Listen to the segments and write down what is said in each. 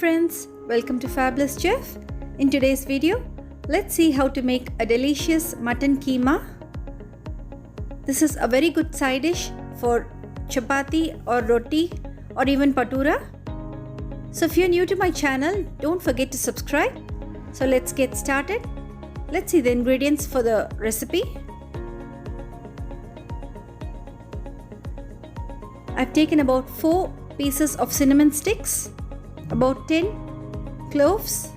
friends, welcome to Fabulous Chef. In today's video, let's see how to make a delicious mutton keema. This is a very good side dish for chapati or roti or even patura. So if you're new to my channel, don't forget to subscribe. So let's get started. Let's see the ingredients for the recipe. I've taken about 4 pieces of cinnamon sticks, about 10 cloves,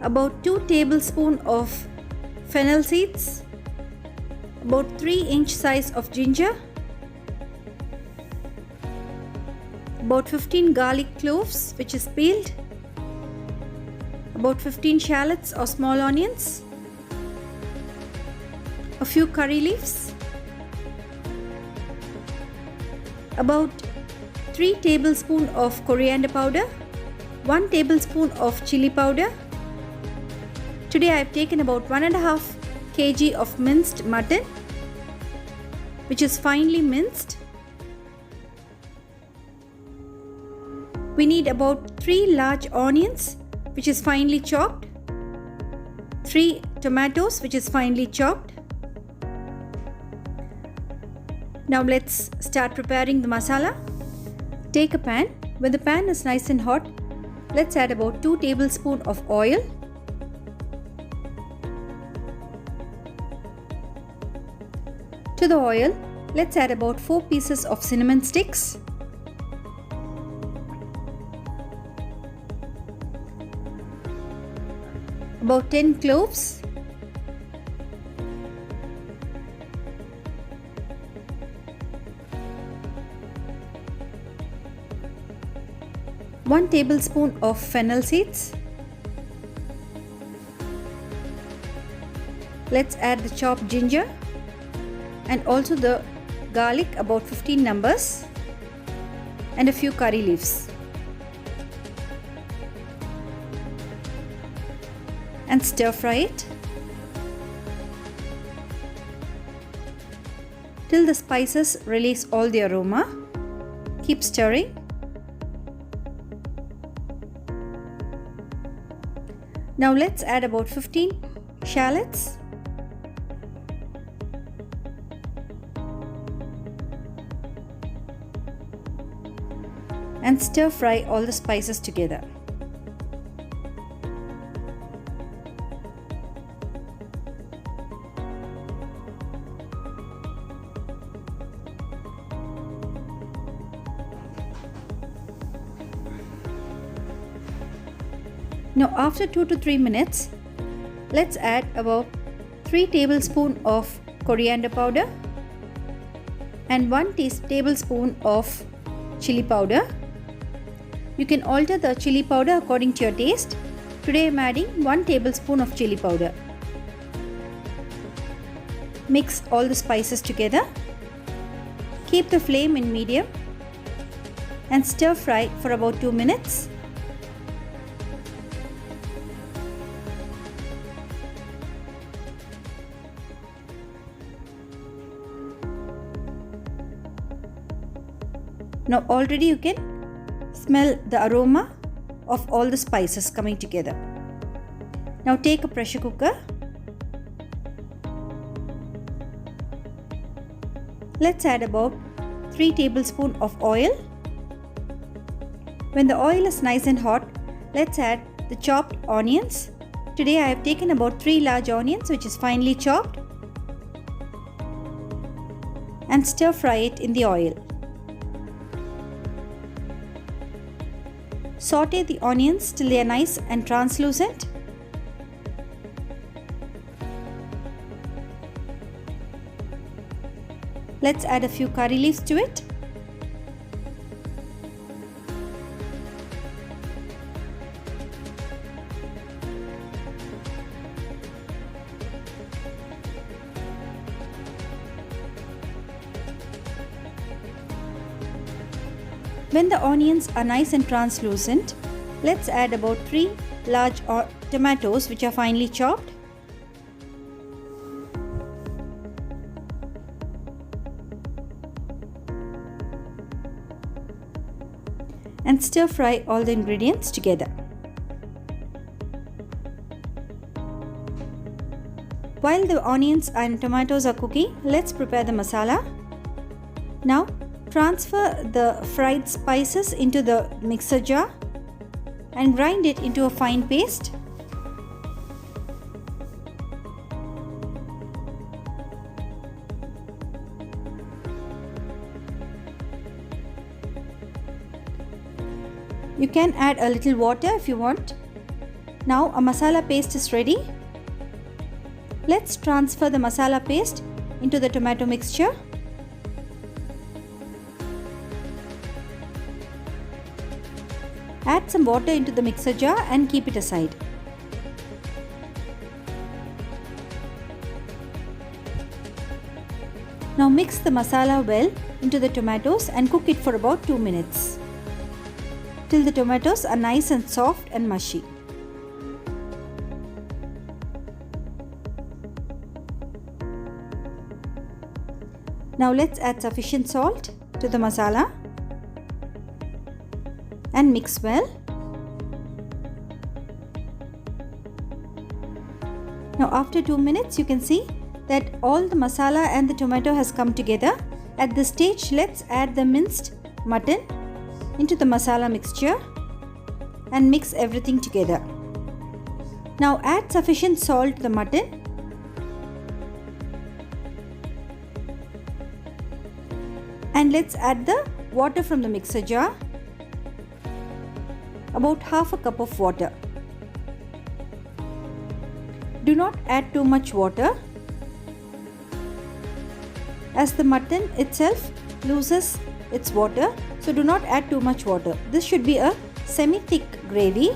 about 2 tablespoons of fennel seeds, about 3-inch size of ginger, about 15 garlic cloves which is peeled, about 15 shallots or small onions, a few curry leaves, about 3 tablespoons of coriander powder, 1 tablespoon of chili powder. Today I have taken about 1.5 kg of minced mutton which is finely minced. We need about 3 large onions which is finely chopped, 3 tomatoes which is finely chopped. Now let's start preparing the masala. Take a pan. When the pan is nice and hot, let's add about 2 tablespoons of oil. To the oil, let's add about 4 pieces of cinnamon sticks. About 10 cloves. One tablespoon of fennel seeds. Let's add the chopped ginger and also the garlic, about 15 numbers, and a few curry leaves. And stir fry it till the spices release all the aroma. Keep stirring. Now let's add about 15 shallots, and stir fry all the spices together. Now after 2 to 3 minutes, let's add about 3 tablespoons of coriander powder and 1 tablespoon of chili powder. You can alter the chili powder according to your taste. Today I am adding 1 tablespoon of chili powder. Mix all the spices together. Keep the flame in medium and stir fry for about 2 minutes. Now already you can smell the aroma of all the spices coming together. Now take a pressure cooker. Let's add about 3 tablespoons of oil. When the oil is nice and hot, let's add the chopped onions. Today I have taken about 3 large onions which is finely chopped, and stir fry it in the oil. Saute the onions till they are nice and translucent. Let's add a few curry leaves to it. When the onions are nice and translucent, let's add about 3 large tomatoes which are finely chopped. and stir fry all the ingredients together. While the onions and tomatoes are cooking, let's prepare the masala. Now transfer the fried spices into the mixer jar and grind it into a fine paste. You can add a little water if you want. Now a masala paste is ready. Let's transfer the masala paste into the tomato mixture. Add some water into the mixer jar and keep it aside. Now mix the masala well into the tomatoes and cook it for about 2 minutes till the tomatoes are nice and soft and mushy. Now let's add sufficient salt to the masala and mix well. Now after 2 minutes you can see that all the masala and the tomato has come together. At this stage, let's add the minced mutton into the masala mixture and mix everything together. Now add sufficient salt to the mutton and let's add the water from the mixer jar, about half a cup of water. Do not add too much water as the mutton itself loses its water, so do not add too much water. This should be a semi-thick gravy.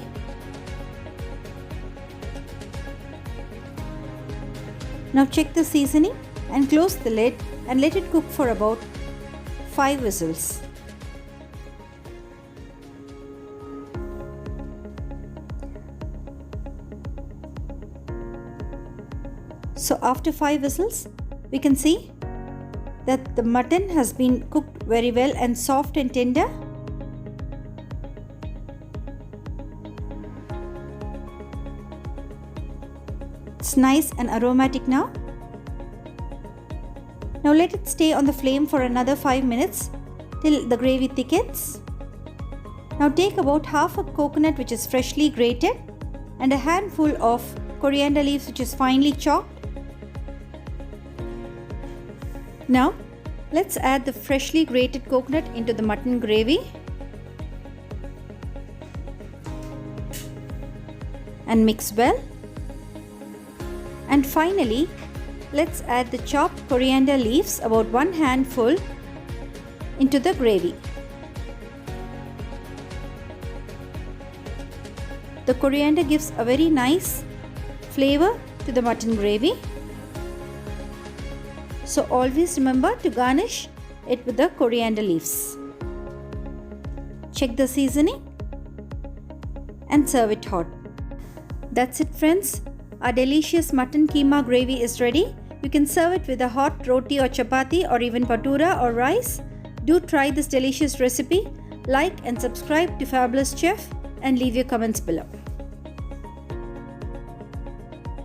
Now check the seasoning and close the lid and let it cook for about 5 whistles. So after 5 whistles, we can see that the mutton has been cooked very well and soft and tender. It's nice and aromatic now. Now let it stay on the flame for another 5 minutes till the gravy thickens. Now take about half a coconut which is freshly grated and a handful of coriander leaves which is finely chopped. Now let's add the freshly grated coconut into the mutton gravy and mix well. And finally, let's add the chopped coriander leaves, about 1 handful, into the gravy. The coriander gives a very nice flavor to the mutton gravy. So always remember to garnish it with the coriander leaves. Check the seasoning and serve it hot. That's it friends. Our delicious mutton keema gravy is ready. You can serve it with a hot roti or chapati or even bhatura or rice. Do try this delicious recipe. Like and subscribe to Fabulous Chef and leave your comments below.